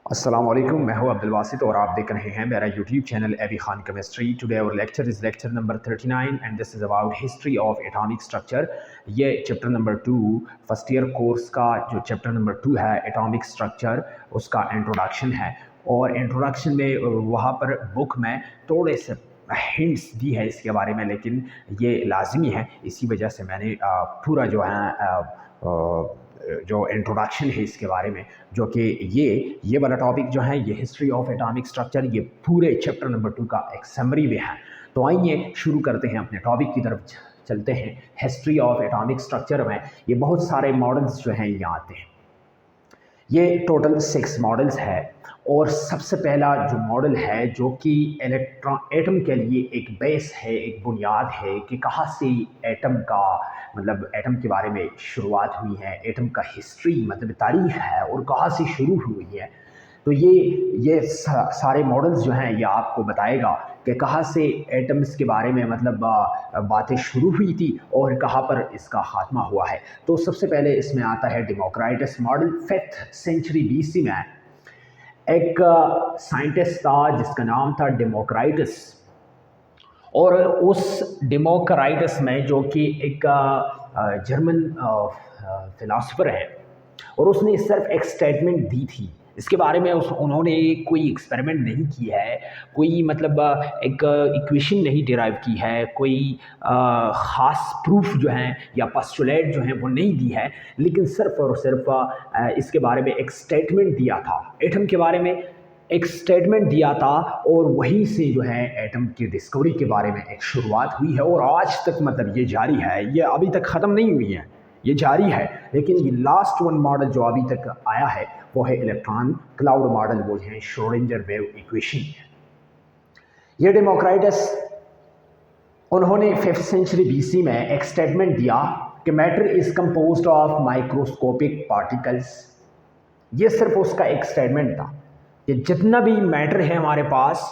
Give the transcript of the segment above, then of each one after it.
अस्सलाम वालेकुम, मैं हूं अब्दुल वासित और आप देख रहे हैं मेरा YouTube channel AB Khan chemistry. Today our lecture is lecture number 39 and this is about history of atomic structure. ये chapter number 2 first year course का जो चैप्टर नंबर 2 है एटॉमिक स्ट्रक्चर, उसका इंट्रोडक्शन है। और इंट्रोडक्शन में वहाँ पर बुक में थोड़े से हिंट्स दी है इसके बारे में, लेकिन ये लाजमी है, इसी वजह से मैंने पूरा जो है जो इंट्रोडक्शन है इसके बारे में, जो कि ये वाला टॉपिक जो है ये हिस्ट्री ऑफ एटॉमिक स्ट्रक्चर, ये पूरे चैप्टर नंबर 2 का एक समरी में है। तो आइए शुरू करते हैं, अपने टॉपिक की तरफ चलते हैं। हिस्ट्री ऑफ एटॉमिक स्ट्रक्चर में ये बहुत सारे मॉडल्स जो हैं ये आते हैं। ये टोटल 6 मॉडल्स है और सबसे पहला जो मॉडल है जो कि एटम के लिए एक बेस है, एक बुनियाद है कि कहाँ से एटम का मतलब एटम के बारे में शुरुआत हुई है, एटम का हिस्ट्री मतलब तारीख है और कहाँ से शुरू हुई है। तो ये सारे मॉडल्स जो हैं ये आपको बताएगा कि कहाँ से एटम्स के बारे में मतलब बातें शुरू हुई थी और कहाँ पर इसका खात्मा हुआ है। तो सबसे पहले इसमें आता है डेमोक्राइटस मॉडल। 5th सेंचुरी BC में एक साइंटिस्ट था जिसका नाम था डेमोक्राइटस, और उस डेमोक्राइटस में जो कि एक जर्मन फिलासफर है, और उसने सिर्फ एक स्टेटमेंट दी थी। इसके बारे में उन्होंने कोई एक्सपेरिमेंट नहीं की है, कोई मतलब एक इक्वेशन नहीं डिराइव की है, कोई ख़ास प्रूफ जो है या पोस्टुलेट जो है वो नहीं दी है, लेकिन सिर्फ और सिर्फ इसके बारे में एक स्टेटमेंट दिया था। एटम के बारे में एक स्टेटमेंट दिया था और वहीं से जो है एटम की डिस्कवरी के बारे में एक शुरुआत हुई है, और आज तक मतलब ये जारी है, ये अभी तक ख़त्म नहीं हुई है, ये जारी है। लेकिन ये लास्ट वन मॉडल जो अभी तक आया है वो है इलेक्ट्रॉन क्लाउड मॉडल, वो है श्रोडिंगर वेव इक्वेशन। ये डेमोक्राइटस उन्होंने 5th सेंचुरी BC में एक स्टेटमेंट दिया कि matter is composed of microscopic particles. ये सिर्फ उसका एक स्टेटमेंट था कि जितना भी मैटर है हमारे पास,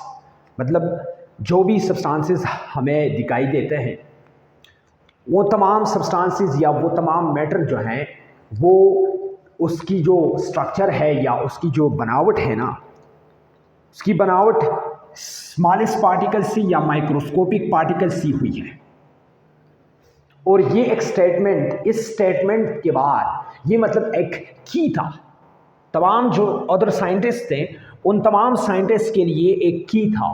मतलब जो भी सब्सटेंसेस हमें दिखाई देते हैं, वो तमाम सब्सटेंसेस या वो तमाम मैटर जो हैं वो उसकी जो स्ट्रक्चर है या उसकी जो बनावट है ना, उसकी बनावट स्मॉलेस्ट पार्टिकल से या माइक्रोस्कोपिक पार्टिकल से हुई है। और ये एक स्टेटमेंट, इस स्टेटमेंट के बाद ये मतलब एक की था। तमाम जो अदर साइंटिस्ट थे उन तमाम साइंटिस्ट के लिए एक की था।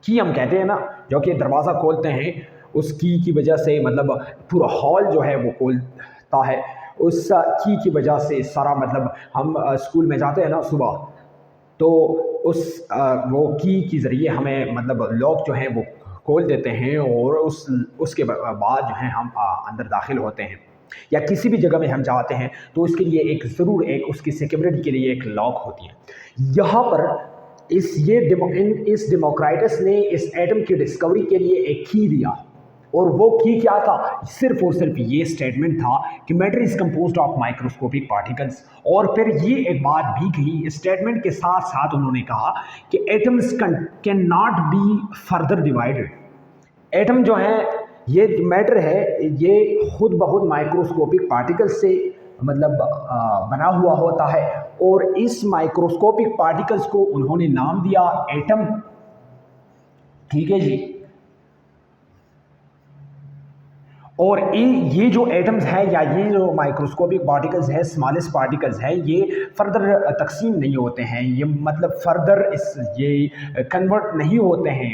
की हम कहते हैं ना, जो कि दरवाज़ा खोलते हैं, उस की वजह से मतलब पूरा हॉल जो है वो खोलता है। उस की वजह से सारा मतलब हम स्कूल में जाते हैं ना सुबह, तो उस वो की ज़रिए हमें मतलब लॉक जो है वो खोल देते हैं और उसके बाद जो है हम अंदर दाखिल होते हैं, या किसी भी जगह में हम जाते हैं तो उसके लिए एक ज़रूर एक उसकी सिक्योरिटी के लिए एक लॉक होती है। यहाँ पर इस डेमोक्राइटस ने इस एटम की डिस्कवरी के लिए एक की दिया, और वो की क्या था? सिर्फ और सिर्फ ये स्टेटमेंट था कि matter is composed of microscopic particles. और फिर ये एक बात भी कही स्टेटमेंट के साथ साथ, उन्होंने कहा कि atoms can not be further divided. Atom जो है, ये मैटर है, ये खुद बहुत माइक्रोस्कोपिक पार्टिकल्स से मतलब बना हुआ होता है, और इस माइक्रोस्कोपिक पार्टिकल्स को उन्होंने नाम दिया एटम। ठीक है जी। और ये जो एटम्स है या ये जो माइक्रोस्कोपिक पार्टिकल्स है, स्मॉलेस्ट पार्टिकल्स है, ये फर्दर तकसीम नहीं होते हैं, ये मतलब फर्दर ये कन्वर्ट नहीं होते हैं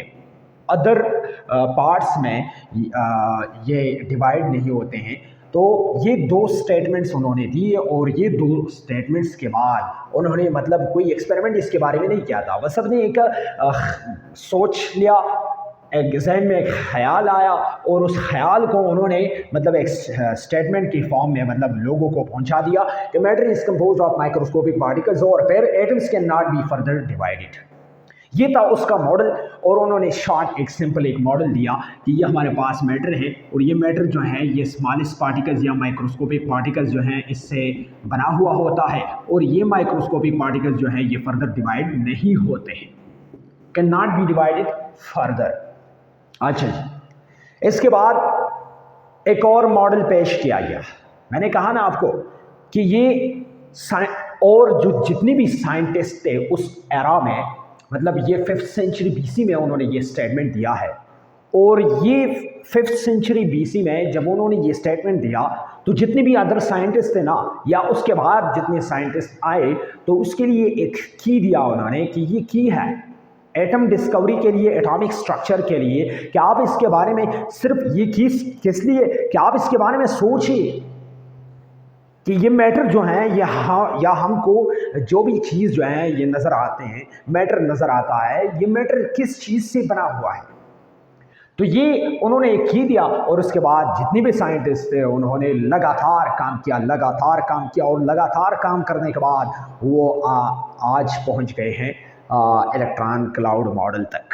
अदर पार्ट्स में, ये डिवाइड नहीं होते हैं। तो ये 2 स्टेटमेंट्स उन्होंने दिए, और ये 2 स्टेटमेंट्स के बाद उन्होंने मतलब कोई एक्सपेरिमेंट इसके बारे में नहीं किया था, बस सबने एक सोच लिया, एक जहन में एक ख्याल आया, और उस ख्याल को उन्होंने मतलब एक स्टेटमेंट की फॉर्म में मतलब लोगों को पहुंचा दिया कि matter is composed of microscopic particles और फिर atoms can not be further divided. ये था उसका मॉडल, और उन्होंने शॉर्ट एक सिंपल एक मॉडल दिया कि ये हमारे पास मैटर है, और ये मैटर जो है ये स्मॉलेस्ट पार्टिकल्स या माइक्रोस्कोपिक पार्टिकल्स जो हैं इससे बना हुआ होता है, और ये माइक्रोस्कोपिक पार्टिकल्स जो हैं ये फर्दर डिवाइड नहीं होते हैं, can not be divided further. अच्छा जी, इसके बाद एक और मॉडल पेश किया गया। मैंने कहा ना आपको कि ये और जो जितने भी साइंटिस्ट थे उस एरा में, मतलब ये 5th सेंचुरी बीसी में उन्होंने ये स्टेटमेंट दिया है। और ये 5th सेंचुरी बीसी में जब उन्होंने ये स्टेटमेंट दिया तो जितने भी अदर साइंटिस्ट थे ना, या उसके बाद जितने साइंटिस्ट आए, तो उसके लिए एक की दिया उन्होंने कि ये की है एटम डिस्कवरी के लिए, एटॉमिक स्ट्रक्चर के लिए, कि आप इसके बारे में सिर्फ ये किस लिए कि आप इसके बारे में सोचिए कि ये मैटर जो है ये या हमको जो भी चीज़ जो है ये नज़र आते हैं, मैटर नज़र आता है, ये मैटर किस चीज़ से बना हुआ है। तो ये उन्होंने एक की दिया और उसके बाद जितने भी साइंटिस्ट थे उन्होंने लगातार काम किया और लगातार काम करने के बाद वो आज पहुंच गए हैं इलेक्ट्रॉन क्लाउड मॉडल तक।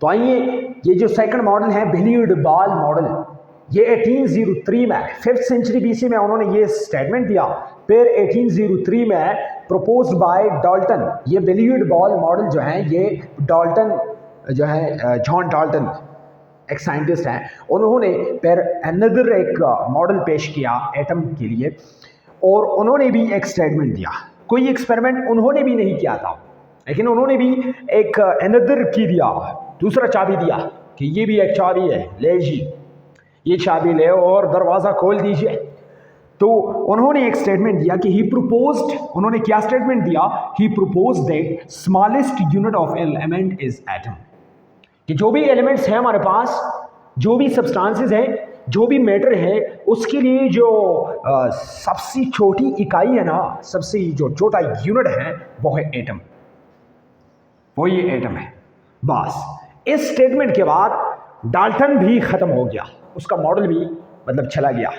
तो आइए, ये जो सेकंड मॉडल है बिलीयर्ड बॉल मॉडल, ये 1803 में 5th सेंचुरी बीसी में उन्होंने ये स्टेटमेंट दिया। फिर 1803 में प्रपोज्ड बाय डाल्टन, ये बिलीयर्ड बॉल मॉडल जो है ये डाल्टन जो है, जॉन डाल्टन एक साइंटिस्ट हैं, उन्होंने फिर अनदर एक मॉडल पेश किया एटम के लिए और उन्होंने भी एक स्टेटमेंट दिया। कोई एक्सपेरिमेंट उन्होंने भी नहीं किया था, लेकिन उन्होंने भी एक अनदर की दिया, दूसरा चाबी दिया कि ये भी एक चाबी है, ले जी ये चाबी ले और दरवाज़ा खोल दीजिए। तो उन्होंने एक स्टेटमेंट दिया कि ही प्रपोज्ड, उन्होंने क्या स्टेटमेंट दिया, he proposed that smallest unit of element is atom, कि जो भी एलिमेंट्स हैं हमारे पास, जो भी सब्सटेंसेस हैं, जो भी मैटर है, उसके लिए जो सबसे छोटी इकाई है ना, सबसे जो छोटा यूनिट है वो है एटम, वो ये एटम है। बस इस स्टेटमेंट के बाद डाल्टन भी ख़त्म हो गया, उसका मॉडल भी मतलब चला गया।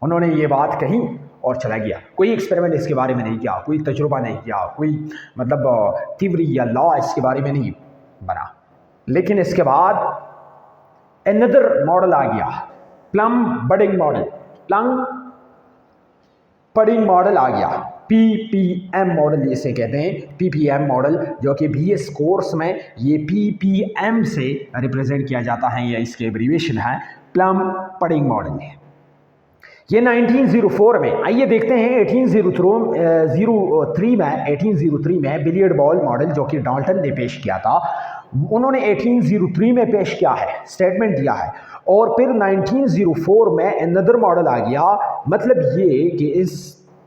उन्होंने ये बात कही और चला गया, कोई एक्सपेरिमेंट इसके बारे में नहीं किया, कोई तजुर्बा नहीं किया, कोई मतलब थ्योरी या लॉ इसके बारे में नहीं बना। लेकिन इसके बाद अनदर मॉडल आ गया, plum pudding model, plum pudding model आ गया, PPM मॉडल जिसे कहते हैं, PPM मॉडल, जो कि BS कोर्स में ये PPM से रिप्रेजेंट किया जाता है, या इसके एब्रीविएशन है प्लम बडिंग मॉडल है। ये 1904 में, आइए देखते हैं 1803 में बिलियर्ड बॉल मॉडल जो कि डाल्टन ने पेश किया था, उन्होंने 1803 में पेश किया है, स्टेटमेंट दिया है। और फिर 1904 में अनदर मॉडल आ गया। मतलब ये कि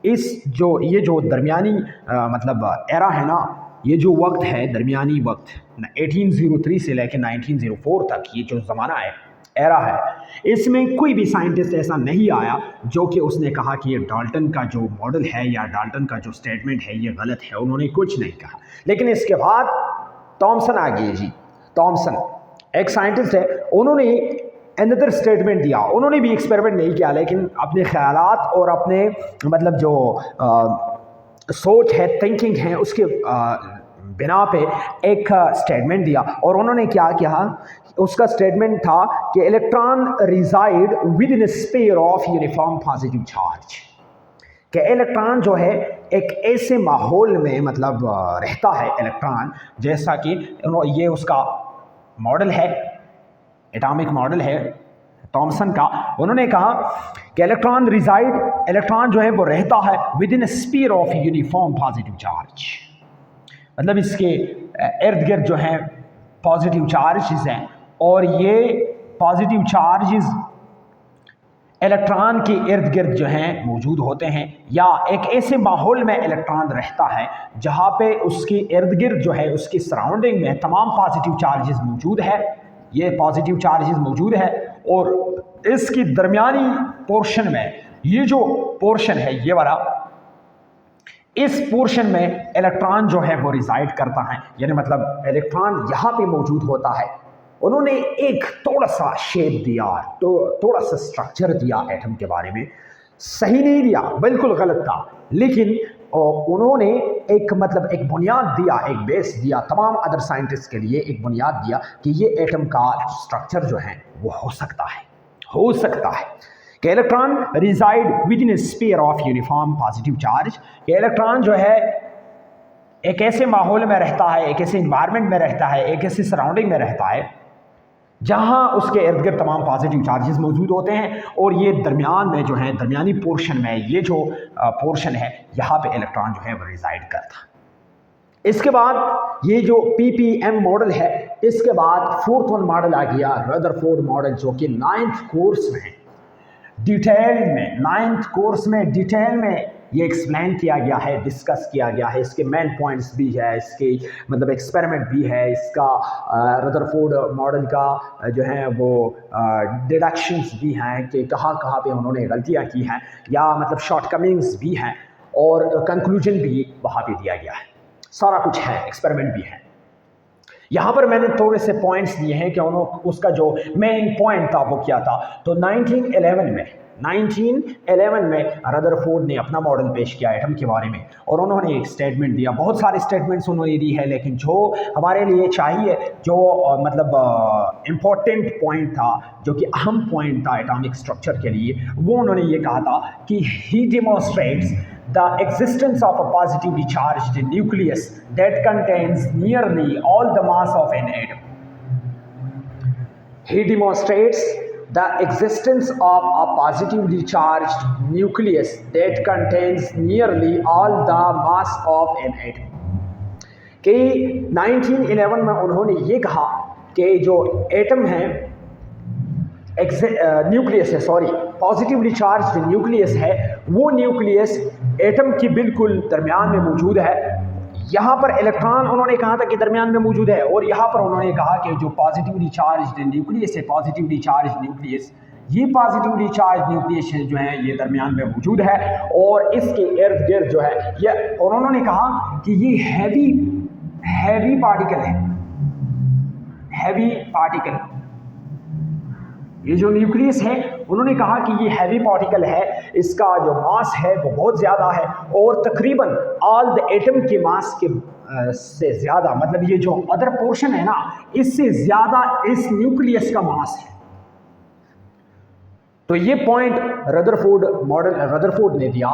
इस जो दरमियानी मतलब एरा है ना, ये जो वक्त है, दरमियानी वक्त 1803 से लेकर 1904 तक, ये जो ज़माना है, एरा है, इसमें कोई भी साइंटिस्ट ऐसा नहीं आया जो कि उसने कहा कि ये डाल्टन का जो मॉडल है या डाल्टन का जो स्टेटमेंट है ये गलत है, उन्होंने कुछ नहीं कहा। लेकिन इसके बाद थॉमसन आ गए जी, थॉमसन एक साइंटिस्ट है, उन्होंने अनदर स्टेटमेंट दिया। उन्होंने भी एक्सपेरिमेंट नहीं किया, लेकिन अपने ख्यालात और अपने मतलब जो सोच है, थिंकिंग है, उसके बिना पे एक स्टेटमेंट दिया। और उन्होंने क्या किया, उसका स्टेटमेंट था कि electron reside within sphere of uniform positive charge, कि इलेक्ट्रॉन जो है एक ऐसे माहौल में मतलब रहता है इलेक्ट्रॉन, जैसा कि ये उसका मॉडल है, एटॉमिक मॉडल है थॉमसन का। उन्होंने कहा कि इलेक्ट्रॉन रिजाइड, इलेक्ट्रॉन जो है वो रहता है with in sphere of uniform positive charge, मतलब इसके इर्द गिर्द जो है पॉजिटिव चार्जेस हैं, और ये पॉजिटिव चार्जेस इलेक्ट्रॉन के इर्द गिर्द जो हैं मौजूद होते हैं, या एक ऐसे माहौल में इलेक्ट्रॉन रहता है जहाँ पे उसके इर्द गिर्द जो है, उसकी सराउंडिंग में तमाम पॉजिटिव चार्जेस मौजूद है, ये पॉजिटिव चार्जेस मौजूद है। और इसकी दरमियानी पोर्शन में, ये जो पोर्शन है ये वाला, इस पोर्शन में इलेक्ट्रॉन जो है वो रिजाइड करता है, यानी मतलब इलेक्ट्रॉन यहाँ पे मौजूद होता है। उन्होंने एक थोड़ा सा शेप दिया, तो थोड़ा सा स्ट्रक्चर दिया एटम के बारे में, सही नहीं दिया, बिल्कुल गलत था, लेकिन उन्होंने एक मतलब एक बुनियाद दिया, एक बेस दिया तमाम अदर साइंटिस्ट के लिए, एक बुनियाद दिया कि ये एटम का स्ट्रक्चर जो है वो हो सकता है कि electron reside within sphere of uniform positive charge, कि इलेक्ट्रॉन जो है एक ऐसे माहौल में रहता है, एक ऐसे इन्वायरमेंट में रहता है, एक ऐसे सराउंडिंग में रहता है जहां उसके इर्द गिर्द तमाम पॉजिटिव चार्जेस मौजूद होते हैं और ये दरमियान में जो है, दरमियानी पोर्शन में ये जो पोर्शन है, यहाँ पे इलेक्ट्रॉन जो है वो रिजाइड करता है। इसके बाद ये जो PPM मॉडल है, इसके बाद फोर्थ वन मॉडल आ गया रदरफोर्ड मॉडल, जो कि 9th कोर्स में डिटेल में 9th कोर्स में डिटेल में ये एक्सप्लेन किया गया है, डिस्कस किया गया है। इसके मेन पॉइंट्स भी है, इसके मतलब एक्सपेरिमेंट भी है, इसका रदरफोर्ड मॉडल का जो है वो डिडक्शंस भी हैं कि कहाँ कहाँ पे उन्होंने गलतियाँ की हैं, या मतलब शॉर्टकमिंग्स भी हैं, और कंक्लूजन भी वहाँ पे दिया गया है। सारा कुछ है, एक्सपेरिमेंट भी है। यहाँ पर मैंने थोड़े से पॉइंट्स दिए हैं कि उसका जो मेन पॉइंट था वो क्या था। तो 1911 में रदरफोर्ड ने अपना मॉडल पेश किया एटम के बारे में, और उन्होंने एक स्टेटमेंट दिया। बहुत सारे स्टेटमेंट्स उन्होंने दी है, लेकिन जो हमारे लिए चाहिए, जो मतलब इम्पोर्टेंट पॉइंट था, जो कि अहम पॉइंट था एटॉमिक स्ट्रक्चर के लिए, वो उन्होंने ये कहा था कि ही demonstrates the existence of a positively charged nucleus that contains nearly all the mass of an atom. He demonstrates the existence of a positively charged nucleus that contains nearly all the mass of an atom. कि 1911 में उन्होंने ये कहा कि जो atom है, nucleus है, sorry, positively charged nucleus है, वो न्यूक्लियस एटम की बिल्कुल दरमियान में मौजूद है। यहाँ पर इलेक्ट्रॉन उन्होंने कहा था कि दरमियान में मौजूद है, और यहाँ पर उन्होंने कहा कि जो पॉजिटिवली चार्ज्ड न्यूक्लियस है, पॉजिटिवली चार्ज्ड न्यूक्लियस, ये पॉजिटिवली चार्ज न्यूक्लियस जो है ये दरमियान में मौजूद है, और इसके इर्द गिर्द जो है ये, और उन्होंने कहा कि ये हैवी पार्टिकल है, हैवी पार्टिकल, ये जो न्यूक्लियस है, उन्होंने कहा कि ये हैवी पार्टिकल है, इसका जो मास है वो बहुत ज़्यादा है, और तकरीबन ऑल द एटम के मास के से ज़्यादा, मतलब ये जो अदर पोर्शन है ना, इससे ज़्यादा इस न्यूक्लियस का मास है। तो ये पॉइंट रदरफोर्ड ने दिया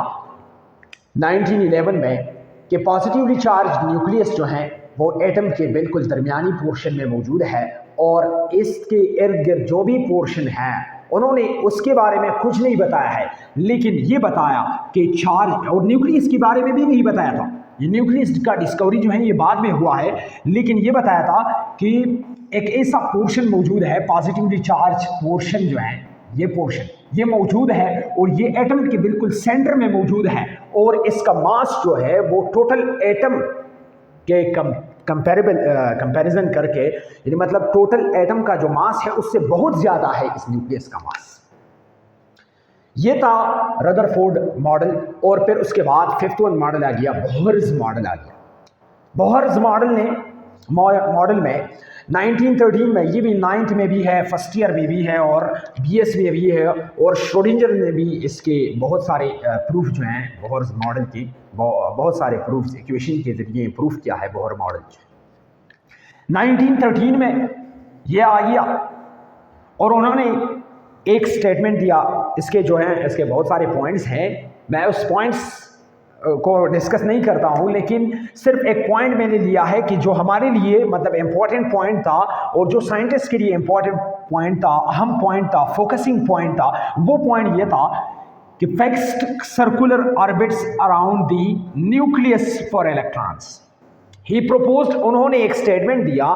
1911 में कि पॉजिटिवली चार्ज न्यूक्लियस जो है वो एटम के बिल्कुल दरमियानी पोर्शन में मौजूद है, और इसके इर्द गिर्द जो भी पोर्शन है उन्होंने उसके बारे में कुछ नहीं बताया है, लेकिन ये बताया कि चार्ज, और न्यूक्लियस के बारे में भी नहीं बताया था। ये न्यूक्लियस का डिस्कवरी जो है ये बाद में हुआ है, लेकिन ये बताया था कि एक ऐसा पोर्शन मौजूद है, पॉजिटिवली चार्ज पोर्शन जो है, ये पोर्शन ये मौजूद है, और ये एटम के बिल्कुल सेंटर में मौजूद है, और इसका मास जो है वो टोटल एटम के कंपैरिजन करके, यानी मतलब टोटल एटम का जो मास है उससे बहुत ज़्यादा है इस न्यूक्लियस का मास। ये था रदरफोर्ड मॉडल, और फिर उसके बाद फिफ्थ वन मॉडल आ गया, बोहर्स मॉडल आ गया। बोहर्स मॉडल में 1913 में, ये भी 9th में भी है, फर्स्ट ईयर में भी है, और BS में भी है, और श्रोडिंगर ने भी इसके बहुत सारे प्रूफ जो हैं बोहर्स मॉडल की, बहुत सारे प्रूफ्स इक्वेशन के जरिए प्रूफ किया है बोहर मॉडल। 1913 में ये आ गया, और उन्होंने एक स्टेटमेंट दिया। इसके जो हैं, इसके बहुत सारे पॉइंट्स हैं, मैं उस पॉइंट्स को डिस्कस नहीं करता हूं, लेकिन सिर्फ एक पॉइंट मैंने लिया है कि जो हमारे लिए मतलब इम्पॉर्टेंट पॉइंट था, और जो साइंटिस्ट के लिए इम्पॉर्टेंट पॉइंट था, अहम पॉइंट था, फोकसिंग पॉइंट था, वो पॉइंट ये था कि fixed circular orbits around the nucleus for electrons. He proposed, उन्होंने एक स्टेटमेंट दिया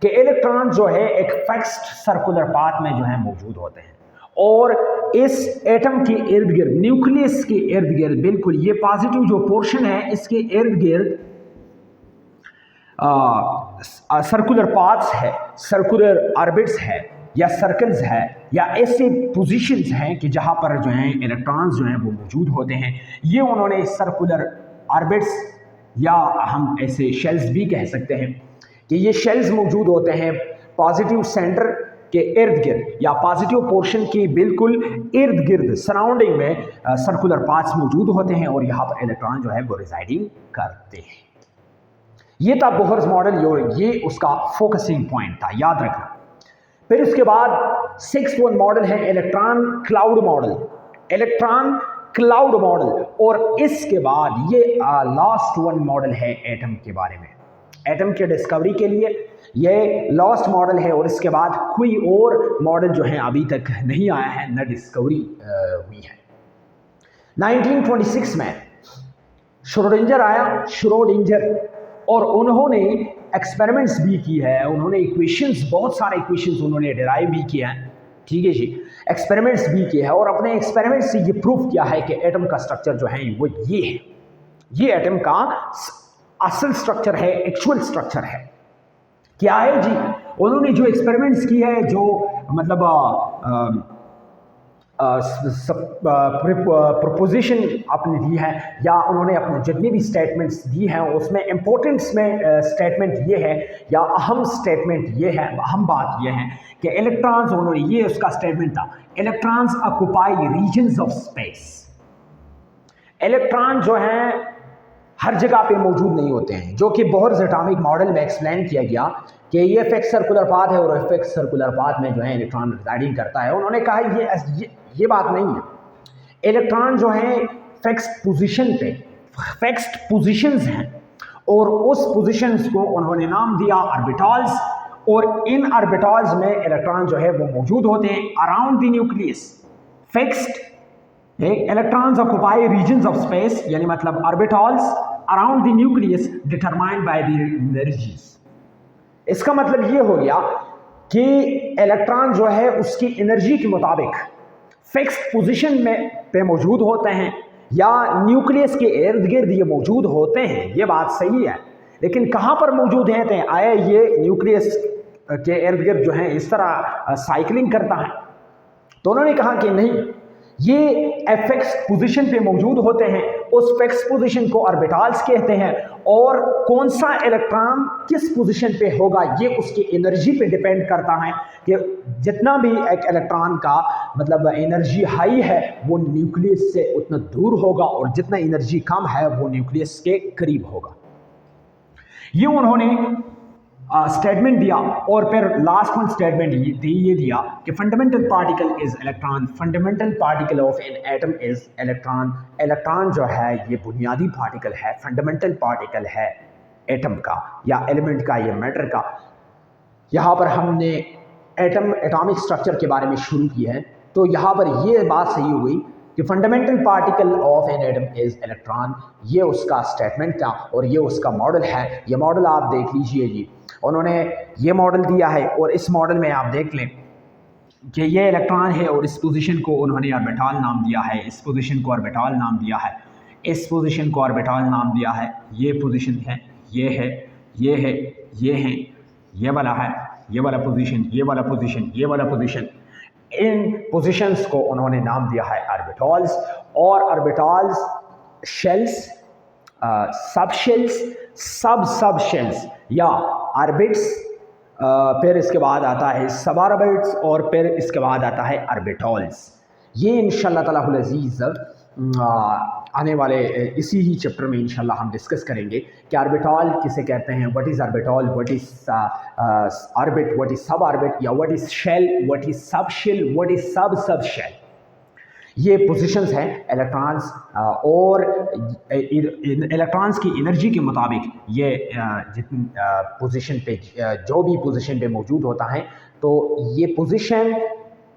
कि इलेक्ट्रॉन जो है एक फिक्स्ड सर्कुलर पाथ में जो है मौजूद होते हैं, और इस एटम के इर्द गिर्द, न्यूक्लियस के इर्द गिर्द, बिल्कुल ये पॉजिटिव जो पोर्शन है इसके इर्द गिर्द सर्कुलर पाथ्स है, सर्कुलर ऑर्बिट्स है, या सर्कल्स है, या ऐसे पोजीशंस हैं कि जहां पर जो है इलेक्ट्रॉन्स जो हैं वो मौजूद होते हैं। ये उन्होंने सर्कुलर ऑर्बिट्स, या हम ऐसे शेल्स भी कह सकते हैं कि ये शेल्स मौजूद होते हैं पॉजिटिव सेंटर के इर्द गिर्द, या पॉजिटिव पोर्शन की बिल्कुल इर्द गिर्द सराउंडिंग में सर्कुलर पाथ्स मौजूद होते हैं, और यहाँ पर इलेक्ट्रॉन जो है वो रिजाइडिंग करते हैं। ये था बोहर्स मॉडल, ये उसका फोकसिंग पॉइंट था, याद रखना। फिर उसके बाद सिक्स्थ वन मॉडल है electron cloud model, electron cloud model, और इसके बाद ये लास्ट वन मॉडल है एटम के बारे में। एटम के डिस्कवरी के लिए ये लॉस्ट मॉडल है और इसके बाद कोई और मॉडल जो है अभी तक नहीं आया है, न डिस्कवरी हुई है। 1926 में श्रोडिंजर आया, श्रोडिंजर, और उन्होंने एक्सपेरिमेंट्स भी की है, उन्होंने इक्वेशंस, बहुत सारे इक्वेशंस उन्होंने डिराइव भी किए हैं, ठीक है जी, एक्सपेरिमेंट्स भी किए हैं और अपने एक्सपेरिमेंट से ये प्रूफ किया है कि एटम का स्ट्रक्चर जो है वो ये है, ये एटम का असल स्ट्रक्चर है, एक्चुअल स्ट्रक्चर है। क्या है जी? उन्होंने जो एक्सपेरिमेंट्स की है, जो मतलब प्रपोजिशन आपने दी है या उन्होंने अपने जितनी भी स्टेटमेंट्स दी हैं उसमें इम्पोर्टेंस में स्टेटमेंट ये है या अहम स्टेटमेंट ये है, अहम बात ये है कि इलेक्ट्रॉन्स, उन्होंने ये उसका स्टेटमेंट था, electrons occupy regions of space. Electron जो हैं हर जगह पे मौजूद नहीं होते हैं, जो कि बोहर्स एटॉमिक मॉडल में एक्सप्लेन किया गया कि ये फिक्स सर्कुलर पाथ है और फिक्स सर्कुलर पाथ में जो है इलेक्ट्रॉन रिजाइडिंग करता है। उन्होंने कहा ये बात नहीं है, इलेक्ट्रॉन जो है फिक्स्ड पोजीशन पे, फिक्स्ड पोजीशंस हैं और उस पोजीशंस को उन्होंने नाम दिया ऑर्बिटल्स, और इन ऑर्बिटल्स में इलेक्ट्रॉन जो है वो मौजूद होते हैं around the nucleus. Fixed electrons occupy regions of space, यानी मतलब orbitals around the nucleus determined by the energies. इसका मतलब ये हो गया कि इलेक्ट्रॉन जो है उसकी एनर्जी के मुताबिक फिक्स्ड पोजीशन में पे मौजूद होते हैं या न्यूक्लियस के इर्द गिर्द ये मौजूद होते हैं, ये बात सही है, लेकिन कहाँ पर मौजूद हैं? आया ये न्यूक्लियस के इर्द गिर्द जो है इस तरह साइकिलिंग करता है? तो उन्होंने कहा कि नहीं, ये फिक्स पोजीशन पे मौजूद होते हैं, उस फिक्स पोजीशन को ऑर्बिटल्स कहते हैं, और कौन सा इलेक्ट्रॉन किस पोजीशन पे होगा ये उसकी एनर्जी पे डिपेंड करता है कि जितना भी एक इलेक्ट्रॉन का मतलब एनर्जी हाई है वो न्यूक्लियस से उतना दूर होगा और जितना एनर्जी कम है वो न्यूक्लियस के करीब होगा। ये उन्होंने स्टेटमेंट दिया और फिर लास्ट वन स्टेटमेंट ये दिया कि fundamental particle is electron, fundamental particle of an atom is electron. Electron जो है ये बुनियादी पार्टिकल है, फंडामेंटल पार्टिकल है एटम का या एलिमेंट का या मैटर का। यहाँ पर हमने एटॉमिक स्ट्रक्चर के बारे में शुरू की है, तो यहाँ पर ये बात सही हुई कि fundamental particle of an atom is electron, ये उसका स्टेटमेंट था और ये उसका मॉडल है। ये मॉडल आप देख लीजिए जी, उन्होंने ये मॉडल दिया है और इस मॉडल में आप देख लें कि ये इलेक्ट्रॉन है और इस पोजीशन को उन्होंने ऑर्बिटल नाम दिया है, इस पोजीशन को ऑर्बिटल नाम दिया है, इस पोजीशन को ऑर्बिटल नाम दिया है, ये पोजीशन है, ये है, ये है, ये है, ये वाला है, ये वाला पोजीशन, ये वाला पोजीशन, ये वाला पोजीशन। इन पोजीशंस को उन्होंने नाम दिया है ऑर्बिटल्स, और ऑर्बिटल्स शेल्स, सब शेल्स, सब शेल्स या ऑर्बिट्स, फिर इसके बाद आता है सब ऑर्बिट्स और फिर इसके बाद आता है ऑर्बिटल्स। ये इंशाल्लाह ताला हुल अज़ीज़ आने वाले इसी ही चैप्टर में इंशाल्लाह हम डिस्कस करेंगे कि ऑर्बिटल किसे कहते हैं, what is orbital, what is orbit, what is sub orbit, या what is shell, what is subshell, what is subshell. ये पोजीशंस हैं इलेक्ट्रॉन्स, और इलेक्ट्रॉन्स की एनर्जी के मुताबिक ये जितनी पोजीशन पे जो भी पोजीशन पे मौजूद होता है, तो ये पोजीशन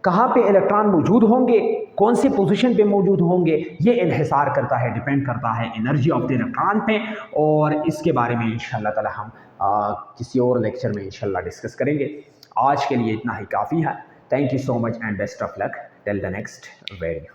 कहाँ पे इलेक्ट्रॉन मौजूद होंगे, कौन सी पोजीशन पे मौजूद होंगे, ये इन्हिसार करता है, डिपेंड करता है एनर्जी ऑफ द इलेक्ट्रॉन पे। और इसके बारे में इंशाल्लाह ताला हम किसी और लेक्चर में इंशाल्लाह डिस्कस करेंगे। आज के लिए इतना ही काफ़ी है। Thank you so much and best of luck till the next video.